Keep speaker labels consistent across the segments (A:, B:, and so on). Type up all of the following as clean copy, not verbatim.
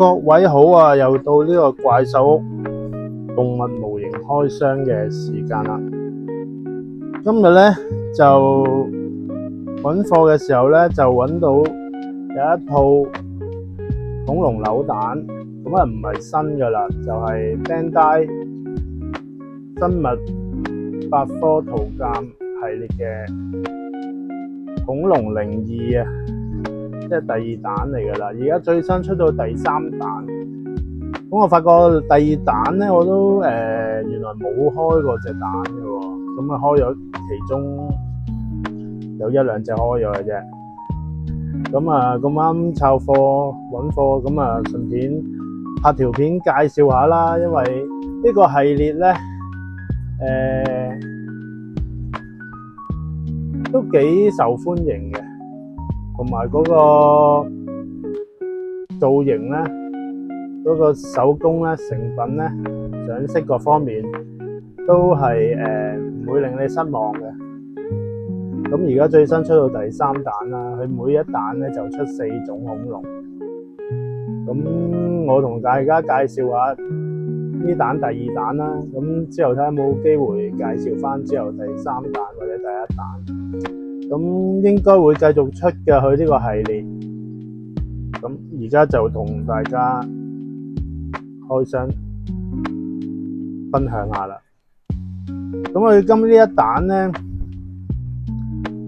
A: 各位好啊，又到呢個怪獸屋動物模型開箱嘅時間啦。今日咧就揾貨嘅時候咧就揾到有一套恐龍扭蛋，咁啊唔係新噶啦，就係 Bandai 生物百科圖鑑系列嘅恐龍02啊，即係第二彈嚟噶啦。而家最新出到第三彈，咁我發覺第二彈咧我都原來冇開過隻蛋嘅喎，咁啊開咗其中有一兩隻開咗嘅啫。咁啊咁啱湊貨揾貨，咁啊順便拍條片介紹下啦，因為呢個系列咧都幾受歡迎嘅，同埋嗰個造型咧，嗰個手工咧、成品咧、上色各方面都係唔會令你失望嘅。咁而家最新出到第三彈啦，佢每一彈咧就出4種恐龍。咁我同大家介紹下呢彈第二彈啦，咁之後睇下有冇機會介紹翻之後第三彈或者第一彈。咁應該會繼續出嘅佢呢個系列。咁而家就同大家開箱分享下啦。咁佢今呢一彈咧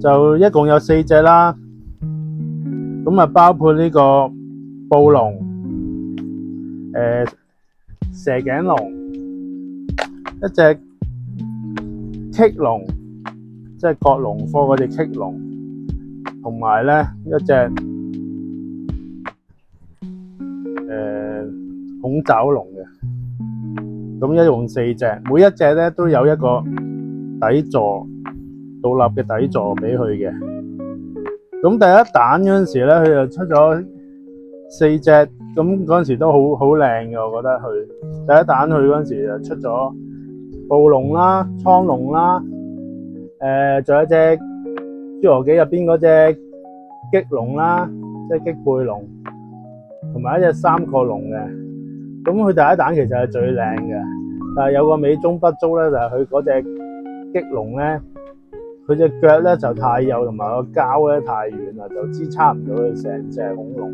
A: 就一共有4隻啦。咁啊包括呢個暴龍、蛇頸龍、一隻棘龍，即係角龍科嗰隻棘龍，同埋咧一隻恐爪龍嘅。咁一共4隻，每一隻咧都有一個底座，獨立嘅底座俾佢嘅。咁第一彈嗰陣時咧，佢就出咗4隻，咁嗰陣時都好靚嘅，我覺得佢第一彈佢嗰陣時就出咗暴龍啦、蒼龍啦，仲有一隻侏羅紀入邊嗰隻棘龍啦，即係棘背龍，同埋一隻三角龍嘅。咁佢第一彈其實係最靚嘅，但係有個美中不足咧，就係佢嗰隻棘龍咧，佢隻腳咧就太幼，同埋個膠咧太軟啦，就支撐唔到佢成隻恐龍。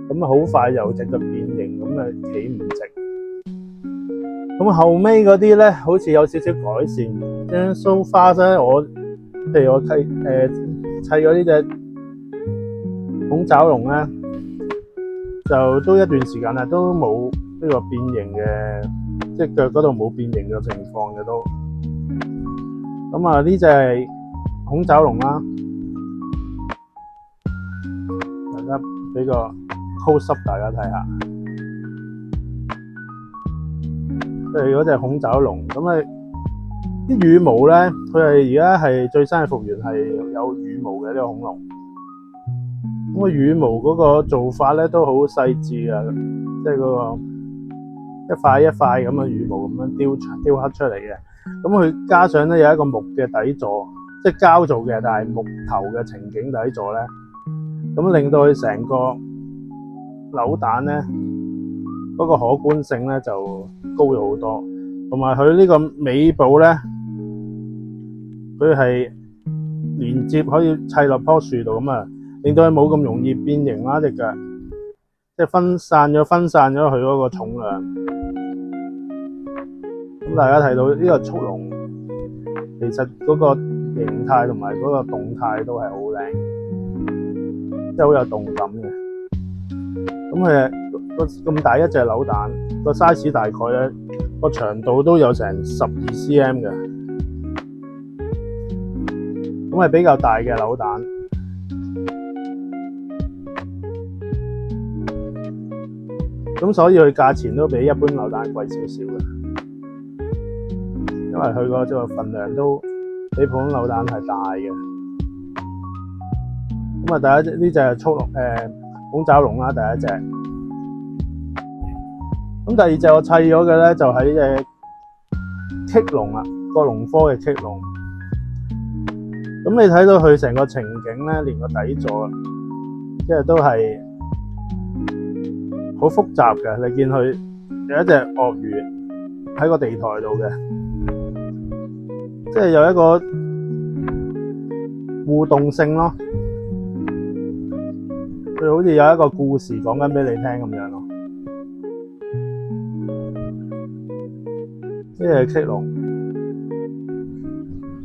A: 咁啊好快就隻腳變形，咁啊企唔直。咁後尾嗰啲咧，好似有少少改善。將 so far 咧，譬如我砌咗呢隻恐爪龍咧，就都一段時間啦，都冇呢個變形嘅，即係腳嗰度冇變形嘅情況嘅都。咁啊呢隻係恐爪龍啦，大家俾個 close up 大家睇下，即係嗰隻恐爪龍。咁啊啲羽毛咧，佢係而家係最新嘅復原係有羽毛嘅呢個恐龍。咁個羽毛嗰個做法咧都好細緻啊，即係嗰個一塊一塊咁嘅羽毛咁樣雕刻出嚟嘅。咁佢加上咧有一個木嘅底座，即係膠做嘅，但係木頭嘅情景底座咧，咁令到佢成個扭蛋咧嗰個可觀性咧就高咗好多。同埋佢呢個尾部咧，佢係連接可以砌落棵樹度，咁啊令到佢冇咁容易變形啦隻腳，即係分散咗佢嗰個重量。咁大家睇到呢個速龍，其實嗰個形態同埋嗰個動態都係好靚，即係好有動感嘅。咁佢咁大一隻扭蛋，個 size 大概咧個長度都有成12 cm 嘅，咁係比較大嘅扭蛋。咁所以佢價錢都比一般扭蛋貴少少嘅，因為佢個份量都比普通扭蛋係大嘅。咁啊，第一隻呢隻係恐爪龍啦，第一隻。咁第二隻我砌咗嘅咧就係呢隻棘龍啦，角龍科嘅棘龍。咁你睇到佢成個情景咧，連個底座即係都係好好複雜嘅。你見佢有一隻鱷魚喺個地台度嘅，即係有一個互動性咯。佢好似有一個故事講緊俾你聽咁樣咯。呢隻棘龍，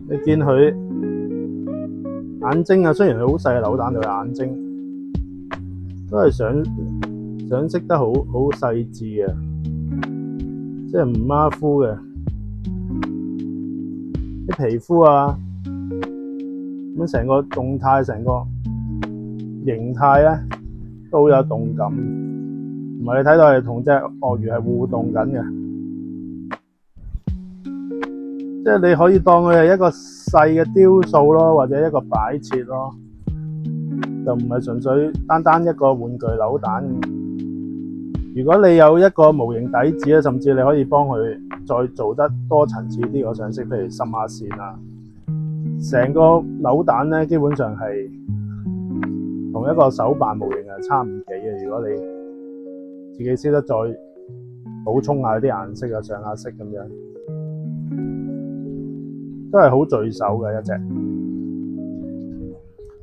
A: 你見佢眼睛啊，雖然佢好細嘅扭蛋，佢眼睛都係想識得好細緻嘅，即係唔馬虎嘅。啲皮膚啊，咁成個動態，成個形態咧都好有動感，同埋你睇到係同隻鱷魚係互動緊嘅。即係你可以當佢係一個細嘅雕塑咯，或者一個擺設咯，就唔係純粹單單一個玩具扭蛋。如果你有一個模型底子咧，甚至你可以幫佢再做得多層次啲嘅上色，譬如深下線啊，成個扭蛋咧基本上係同一個手辦模型係差唔幾嘅。如果你自己識得再補充下啲顏色啊、上下色咁樣。都係好聚手嘅一隻，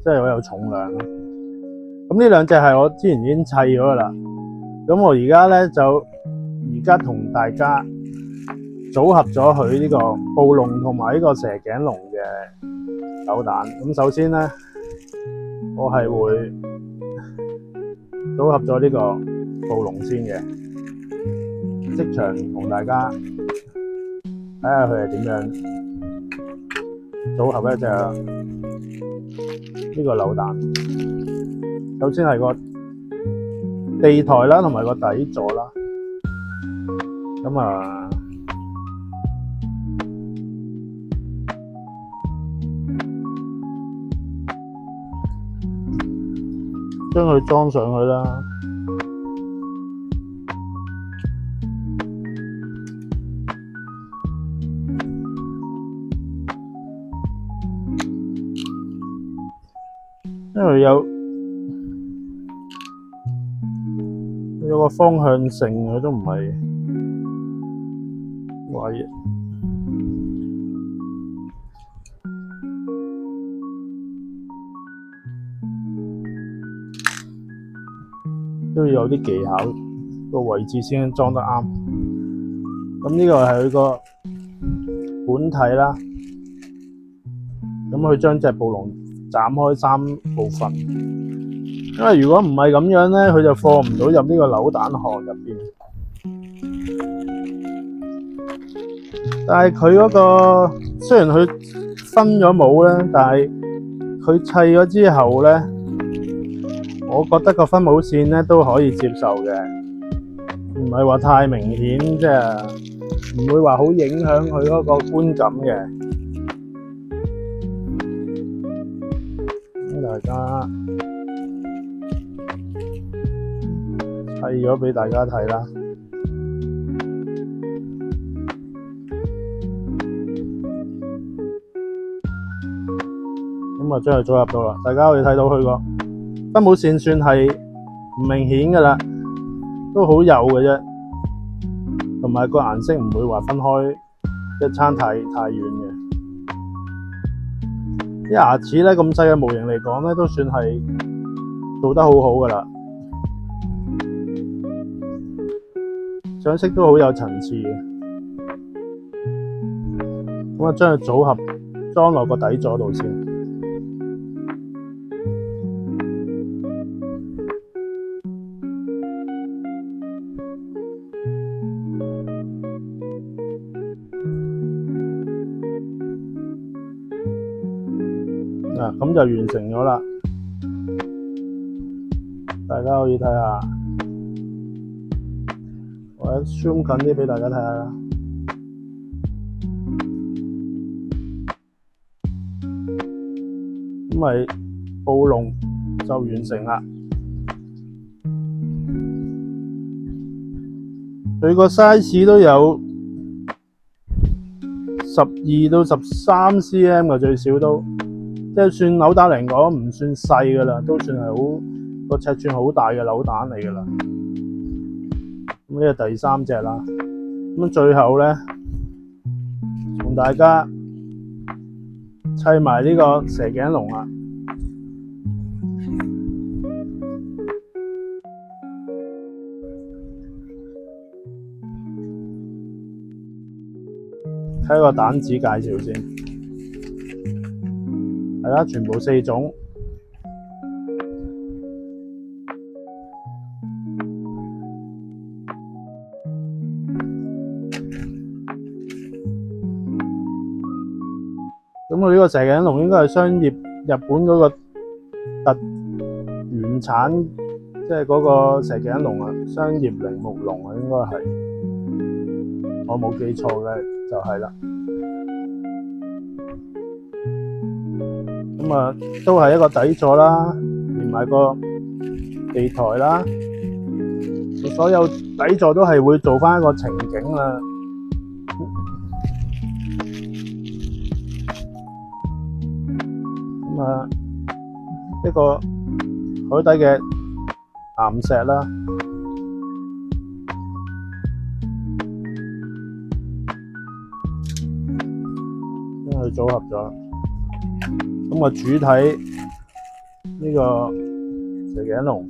A: 即係好有重量。咁呢兩隻係我之前已經砌咗噶啦，咁我而家咧就同大家組合咗佢呢個暴龍同埋呢個蛇頸龍嘅扭蛋。咁首先咧，我係會組合咗呢個暴龍先嘅，即場同大家睇下佢係點樣組合一隻呢個扭蛋。首先係個地台啦，同埋個底座啦。咁啊，將佢裝上去啦。因為有個方向性，佢都唔係話都要有啲技巧，個位置先裝得啱。咁呢個係佢個本體啦。咁佢將隻暴龍斬開3部分，因為如果唔係咁樣咧，佢就放唔到入呢個扭蛋殼入邊。但係佢嗰個雖然佢分咗模咧，但係佢砌咗之後咧，我覺得個分模線咧都可以接受嘅，唔係話太明顯，即係唔會話好影響佢嗰個觀感嘅。大家砌咗俾大家睇啦。咁啊，將佢組合到啦。大家可以睇到佢個分模線算係唔明顯㗎啦，都好幼嘅啫。同埋個顏色唔會話分開一差太遠嘅。啲牙齒咧咁細嘅模型嚟講咧，都算係做得好好㗎啦。上色都好有層次嘅。咁啊，將佢組合裝落個底座度先。咁就完成咗啦，大家可以睇下，或者 zoom 近啲俾大家睇下啦。咁咪暴龍就完成啦。佢個 size 都有12到13 cm 嘅，最少都。即係算扭蛋嚟講唔算細㗎啦，都算係個尺寸好大嘅扭蛋嚟㗎啦。咁呢個第3隻啦。咁最後咧，同大家砌埋呢個蛇頸龍啦。睇個蛋子介紹先，係啦，全部4種。咁我呢個蛇頸龍應該係商業日本嗰個原產，即係嗰個蛇頸龍啊，商業鈴木龍啊，應該係我冇記錯嘅就係啦。咁啊，都係一個底座啦，連埋個地台啦，所有底座都係會做翻一個情景啦。咁啊，一個海底嘅岩石啦，將佢組合咗。咁啊，主體呢個蛇頸龍，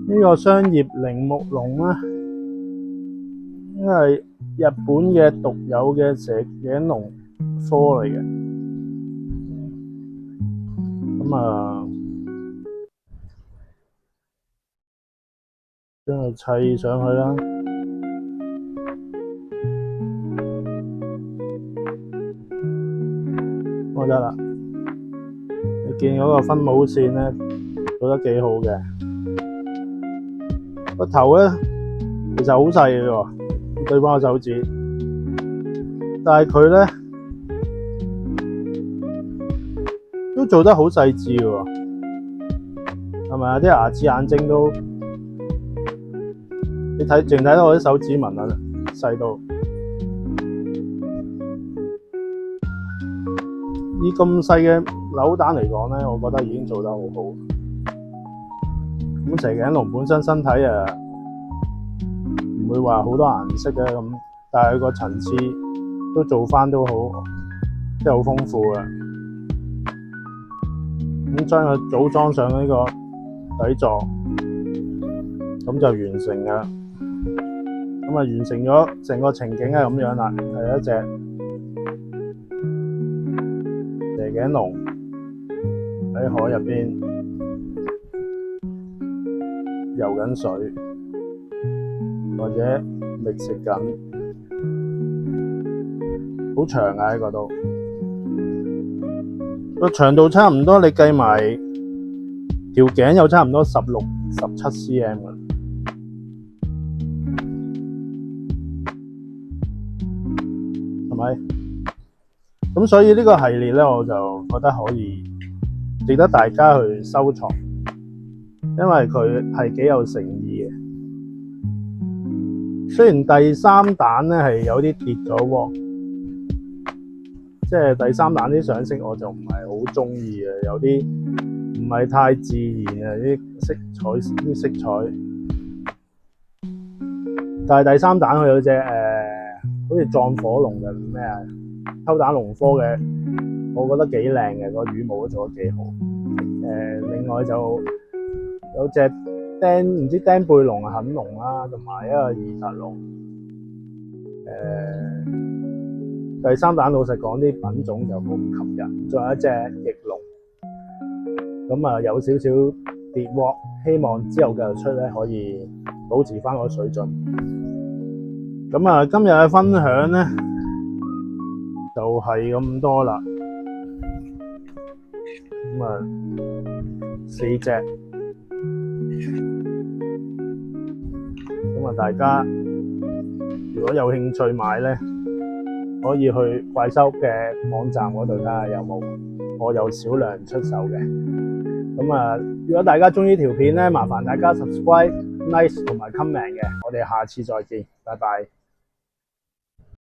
A: 呢個商業鈴木龍咧，應該係日本嘅獨有嘅蛇頸龍科嚟嘅。咁啊，將佢砌上去啦。我得啦，你見嗰個分母線咧做得幾好嘅，個頭咧其實好細嘅喎，對翻個手指，但係佢咧都做得好細緻嘅喎，係咪啊？啲牙齒眼睛都，你睇淨睇到我啲手指紋啊，細到。以咁細嘅扭蛋嚟講咧，我覺得已經做得好好。咁蛇頸龍本身身體唔會話好多顏色嘅咁，但係佢個層次都做翻都好，即係好豐富嘅。咁將佢組裝上呢個底座，咁就完成㗎啦。咁啊，完成咗成個情景係咁樣啦，係一隻蛇頸龍喺海入邊游緊水，或者覓食緊，好長啊！呢個都個長度差唔多，你計埋條頸有差唔多16、17 cm 嘅，係咪？咁所以呢個系列咧，我就覺得可以值得大家去收藏，因為佢係幾有誠意嘅。雖然第3彈咧係有啲跌咗喎，即係第3彈啲上色我就唔係好中意嘅，有啲唔係太自然啊啲色彩。但係第3彈佢有隻好似撞火龍嘅咩啊？偷蛋龍科嘅，我覺得幾靚嘅，個羽毛都做得幾好。另外就有隻唔知釘背龍啊、肯龍啦，同埋一個二達龍。第3彈老實講啲品種就冇咁吸引，仲有一隻翼龍，咁啊有少少跌鑊，希望之後繼續出咧可以保持翻個水準。咁啊，今日嘅分享咧就係咁多啦。咁啊，4隻，咁啊大家如果有興趣買咧，可以去怪獸嘅網站嗰度睇下有冇，我有少量出售嘅。咁啊，如果大家中意條片咧，麻煩大家 subscribe、like 同埋 comment 嘅。我哋下次再見，拜拜。